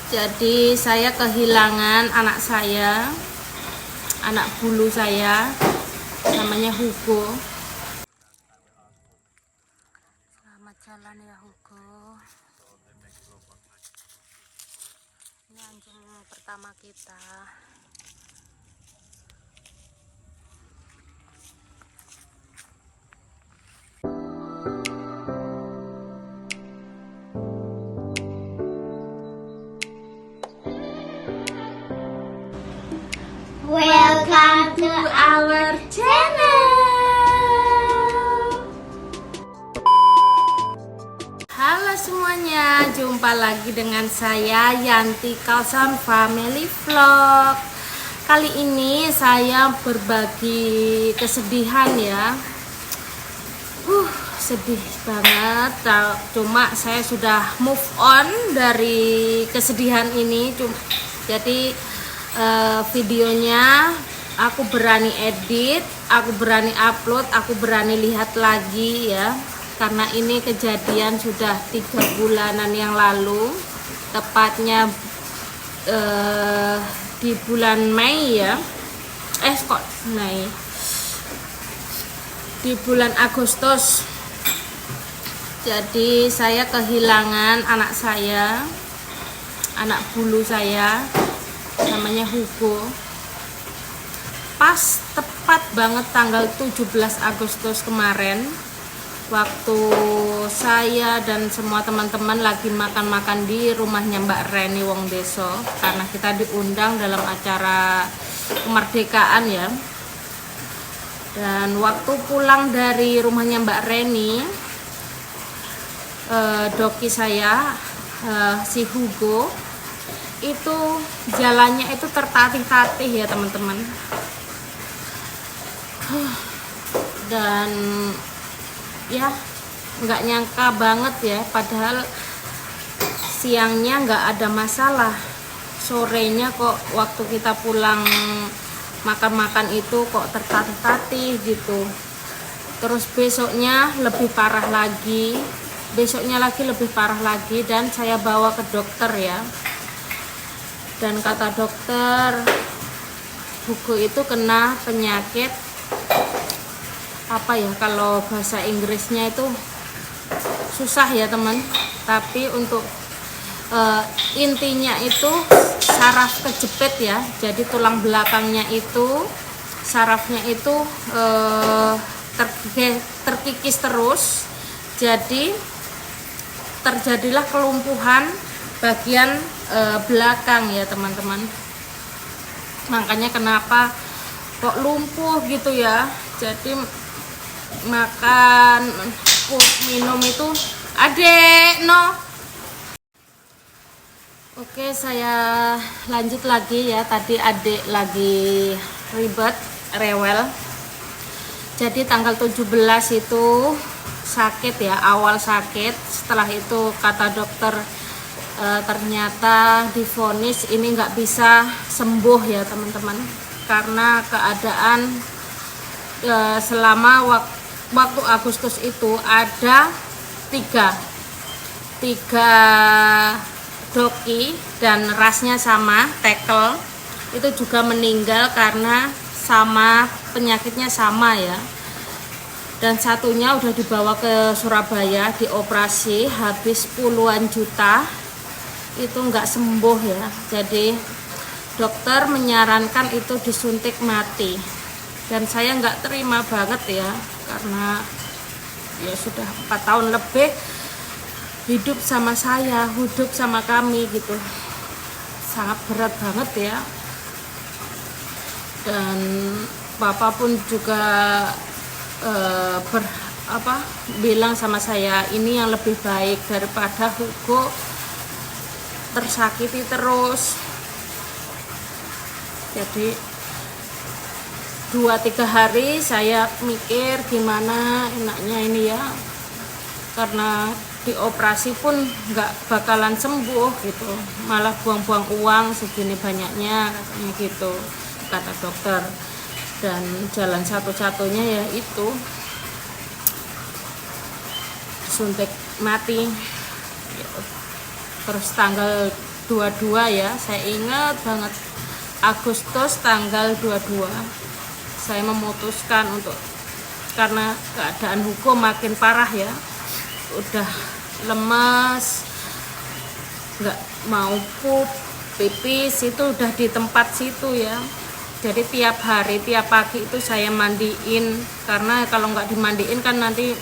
Jadi saya kehilangan anak saya, anak bulu saya, namanya Hugo. Selamat jalan ya Hugo. Ini anjing pertama kita. Welcome to our channel. Halo semuanya, jumpa lagi dengan saya Yanti Kalsan Family Vlog. Kali ini saya berbagi kesedihan ya. Sedih banget. Cuma saya sudah move on dari kesedihan ini. Jadi videonya aku berani edit, aku berani upload, aku berani lihat lagi ya, karena ini kejadian sudah 3 bulanan yang lalu, tepatnya di bulan Mei ya, Mei, di bulan Agustus. Jadi saya kehilangan anak saya, anak bulu saya, namanya Hugo. Pas tepat banget tanggal 17 Agustus kemarin, waktu saya dan semua teman-teman lagi makan-makan di rumahnya Mbak Reni Wong Deso, karena kita diundang dalam acara kemerdekaan ya. Dan waktu pulang dari rumahnya Mbak Reni, doki saya, si Hugo itu jalannya itu tertatih-tatih ya teman-teman, dan ya nggak nyangka banget ya, padahal siangnya nggak ada masalah, sorenya kok waktu kita pulang makan-makan itu kok tertatih-tatih gitu. Terus besoknya lebih parah lagi, dan saya bawa ke dokter ya. Dan kata dokter, Hugo itu kena penyakit apa ya, kalau bahasa Inggrisnya itu susah ya teman, tapi untuk intinya itu saraf kejepit ya. Jadi tulang belakangnya itu, sarafnya itu terkikis terus, jadi terjadilah kelumpuhan bagian belakang ya teman-teman. Makanya kenapa kok lumpuh gitu ya. Jadi makan, minum itu Oke, saya lanjut lagi ya. Tadi adik lagi ribet, rewel. Jadi tanggal 17 itu sakit ya, awal sakit. Setelah itu kata dokter, ternyata divonis ini nggak bisa sembuh ya teman-teman, karena keadaan selama waktu Agustus itu ada tiga doki dan rasnya sama, tackle, itu juga meninggal karena sama penyakitnya sama ya. Dan satunya udah dibawa ke Surabaya, dioperasi, habis puluhan juta, itu nggak sembuh ya. Jadi dokter menyarankan itu disuntik mati, dan saya nggak terima banget ya, karena ya sudah 4 tahun lebih hidup sama saya, hidup sama kami gitu, sangat berat banget ya. Dan bapak pun juga bilang sama saya, ini yang lebih baik daripada Hugo tersakiti terus. Jadi 2-3 hari saya mikir gimana enaknya ini ya, karena dioperasi pun nggak bakalan sembuh gitu, malah buang-buang uang segini banyaknya katanya gitu, kata dokter. Dan jalan satu-satunya ya itu disuntik mati. Terus tanggal 22 ya, saya ingat banget, Agustus tanggal 22 saya memutuskan untuk, karena keadaan hukum makin parah ya, udah lemas, nggak mau pup, pipis itu udah di tempat situ ya. Jadi tiap hari, tiap pagi itu saya mandiin, karena kalau nggak dimandiin kan nanti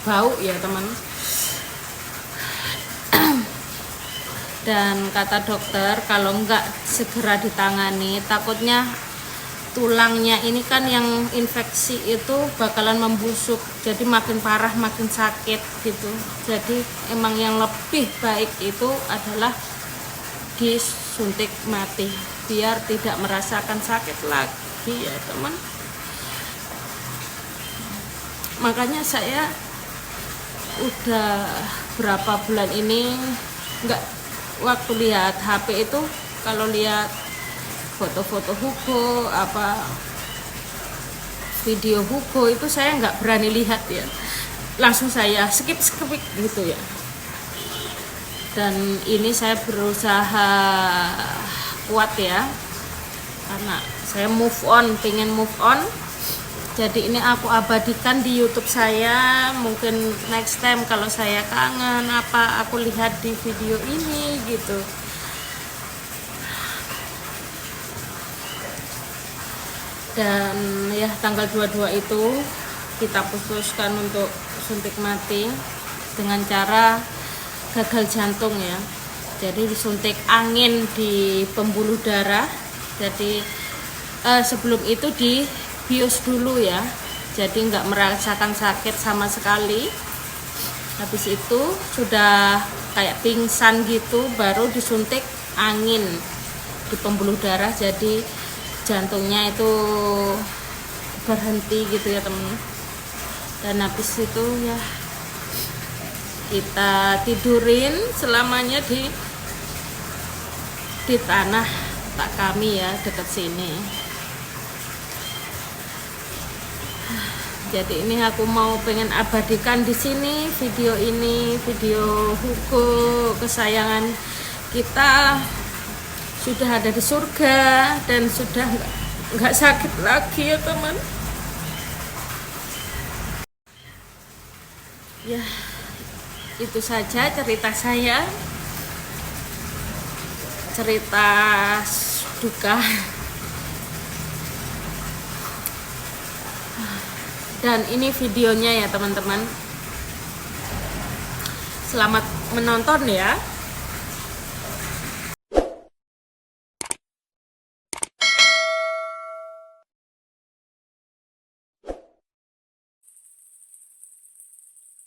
bau ya teman. Dan kata dokter kalau nggak segera ditangani, takutnya tulangnya ini kan yang infeksi itu bakalan membusuk, jadi makin parah, makin sakit gitu. Jadi emang yang lebih baik itu adalah disuntik mati biar tidak merasakan sakit lagi ya teman. Makanya saya udah berapa bulan ini nggak, waktu lihat HP itu, kalau lihat foto-foto Hugo, apa video Hugo itu saya nggak berani lihat ya, langsung saya skip gitu ya. Dan ini saya berusaha kuat ya, karena saya pengen move on. Jadi ini aku abadikan di YouTube saya, mungkin next time kalau saya kangen apa aku lihat di video ini gitu. Dan ya tanggal 22 itu kita putuskan untuk suntik mati dengan cara gagal jantung ya. Jadi disuntik angin di pembuluh darah. Jadi sebelum itu di bius dulu ya, jadi nggak merasakan sakit sama sekali. Habis itu sudah kayak pingsan gitu, baru disuntik angin di pembuluh darah, jadi jantungnya itu berhenti gitu ya temen. Dan habis itu ya kita tidurin selamanya di tanah tak kami ya, dekat sini. Jadi ini aku mau pengen abadikan di sini video ini, video Hugo kesayangan kita sudah ada di surga dan sudah nggak sakit lagi ya teman. Ya itu saja cerita saya, cerita duka. Dan ini videonya ya teman-teman. Selamat menonton ya.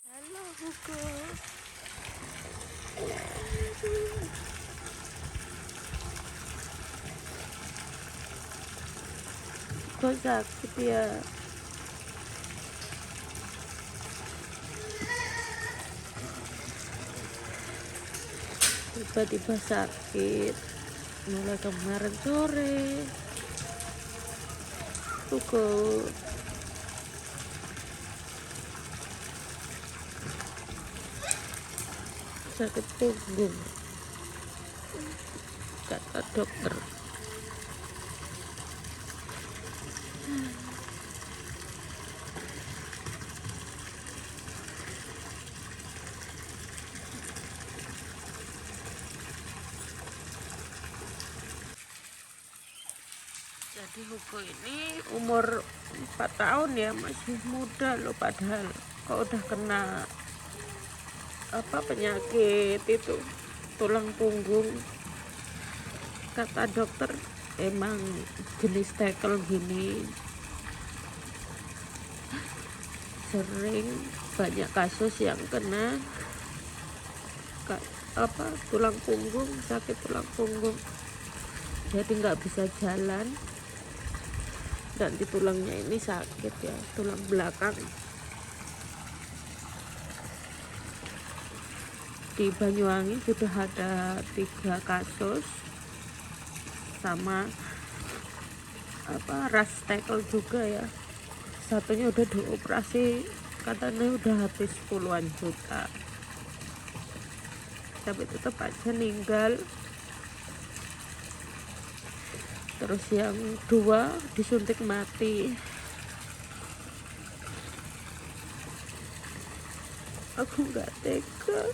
Halo Hugo. Kok sakit ya? Tiba-tiba sakit mulai kemarin sore. Hugo sakit punggung kata dokter. Jadi Hugo ini umur 4 tahun ya, masih muda loh, padahal kok udah kena penyakit itu tulang punggung. Kata dokter emang jenis tackle gini sering banyak kasus yang kena tulang punggung, sakit tulang punggung, jadi nggak bisa jalan. Dan di tulangnya ini sakit ya, tulang belakang. Di Banyuwangi sudah ada 3 kasus sama ras tackle juga ya. Satunya udah dioperasi, katanya udah habis puluhan juta. tapi tetap aja ninggal. Terus yang 2 disuntik mati. Aku nggak tega.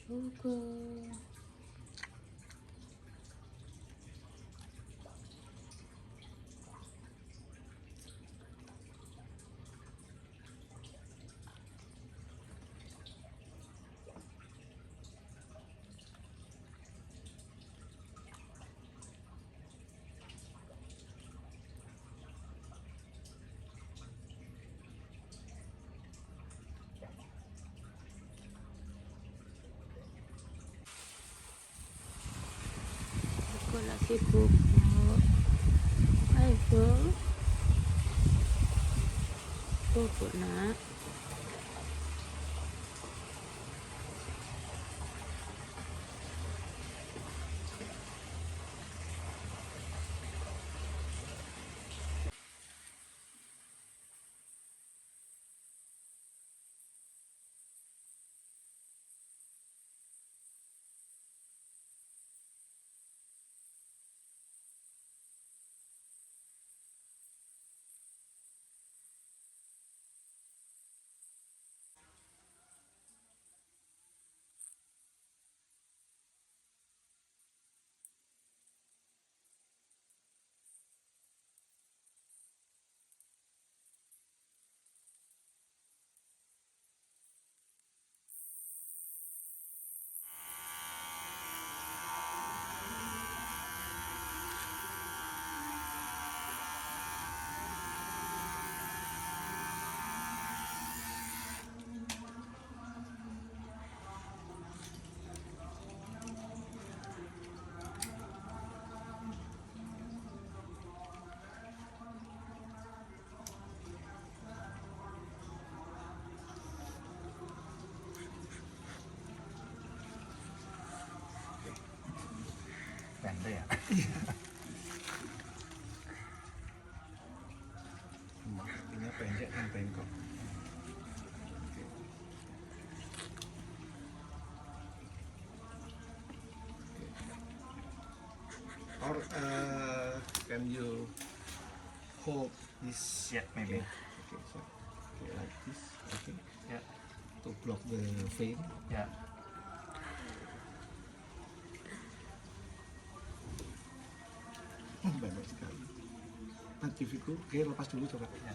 Hugo. Aku lagi bubuk. Ayo bubuk nak. Pendek ya? Ini pendek kan bengkok. Or can you hold this? Yeah, maybe. Okay, so okay, like this. Okay, Yeah, to block the vein. yeah. Banyak sekali. Nanti Viku, oke lepas dulu coba. Ya.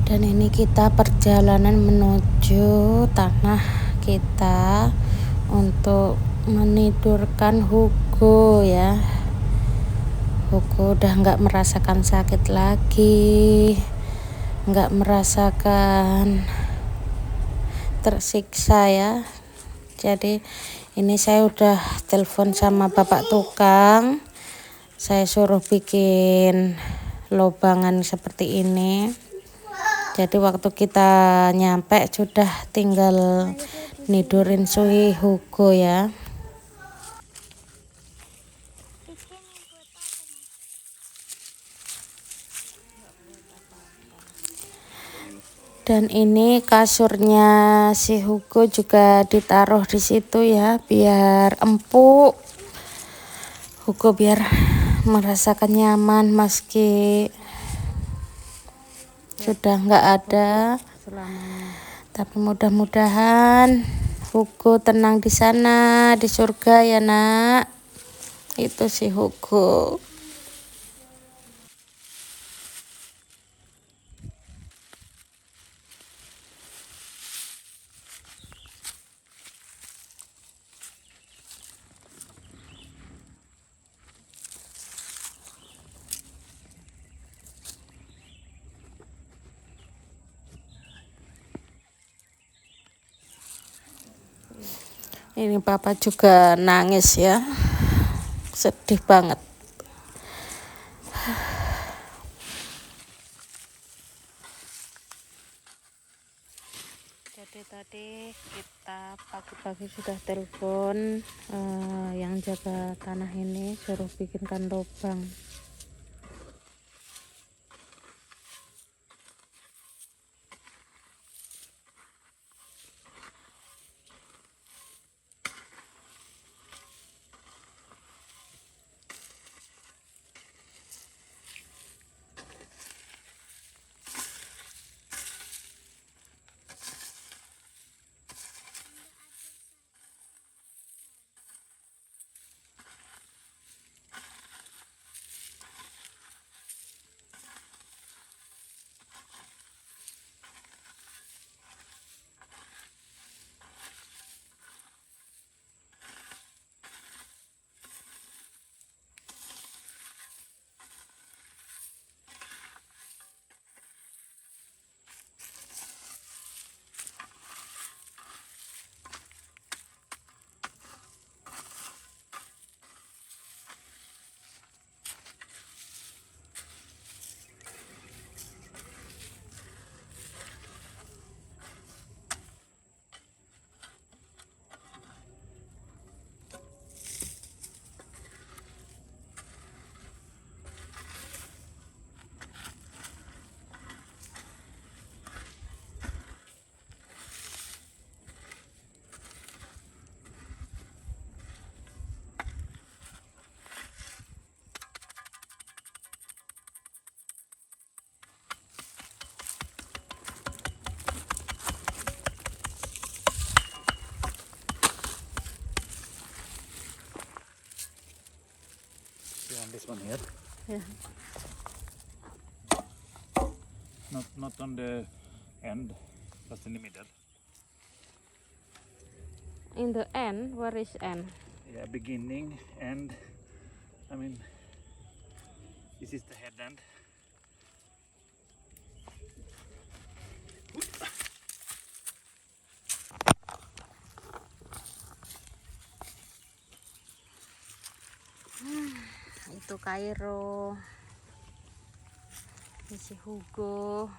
Dan ini kita perjalanan menuju tanah kita untuk menidurkan Hugo ya. Hugo udah nggak merasakan sakit lagi, nggak merasakan tersiksa ya. Jadi ini saya udah telepon sama bapak tukang, saya suruh bikin lobangan seperti ini. Jadi waktu kita nyampe sudah tinggal nidurin Sui Hugo ya. Dan ini kasurnya si Hugo juga ditaruh di situ ya, biar empuk. Hugo biar merasakan nyaman meski sudah nggak ada selamanya. Tapi mudah-mudahan Hugo tenang di sana, di surga ya nak. Itu si Hugo. Ini papa juga nangis ya, sedih banget. Jadi tadi kita pagi-pagi sudah telepon yang jaga tanah ini, suruh bikinkan lubang. And this one here. Yeah. Not on the end, just in the middle. In the end, where is end? Yeah, beginning, end. I mean, this is the head end. Itu Kairo, ini si Hugo.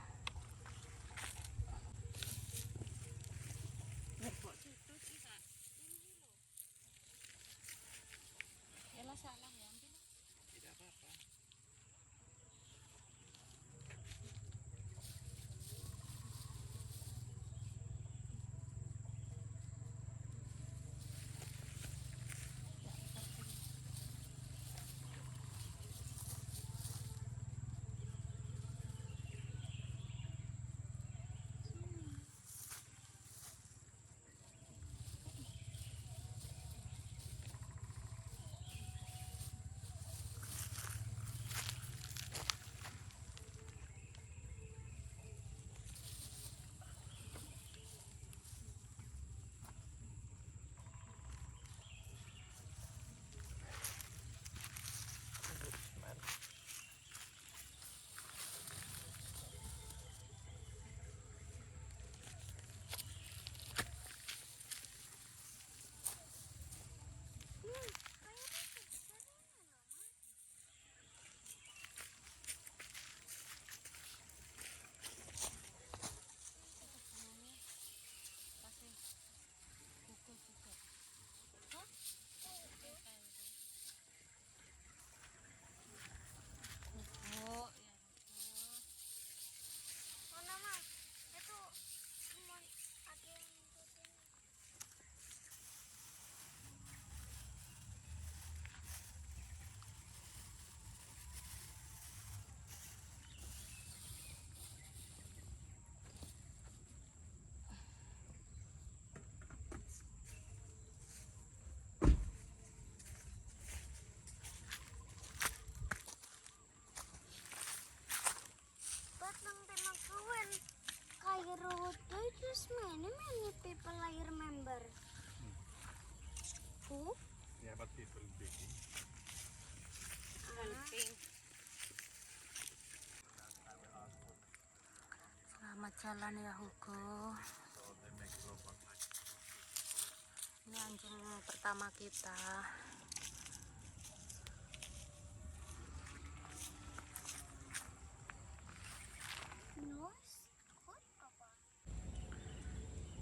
jalan ya Hugo. Ini anjing pertama kita.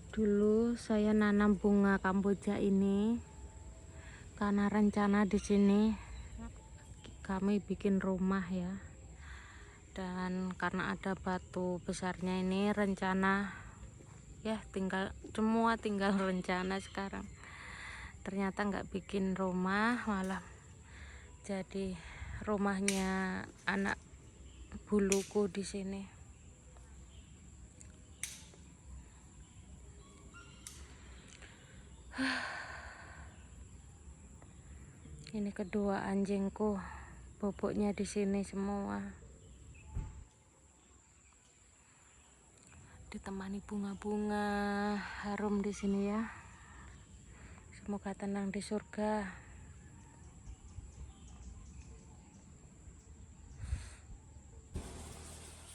Dulu saya nanam bunga kamboja ini karena rencana di sini kami bikin rumah ya. Dan karena ada batu besarnya ini rencana ya tinggal rencana sekarang. Ternyata nggak bikin rumah, malah jadi rumahnya anak buluku di sini. Ini kedua anjingku, boboknya di sini semua. Ditemani bunga-bunga harum di sini ya. Semoga tenang di surga.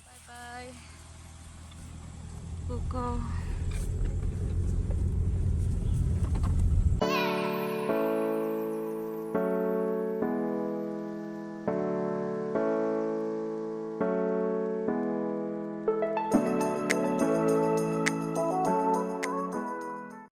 Bye bye. Buko.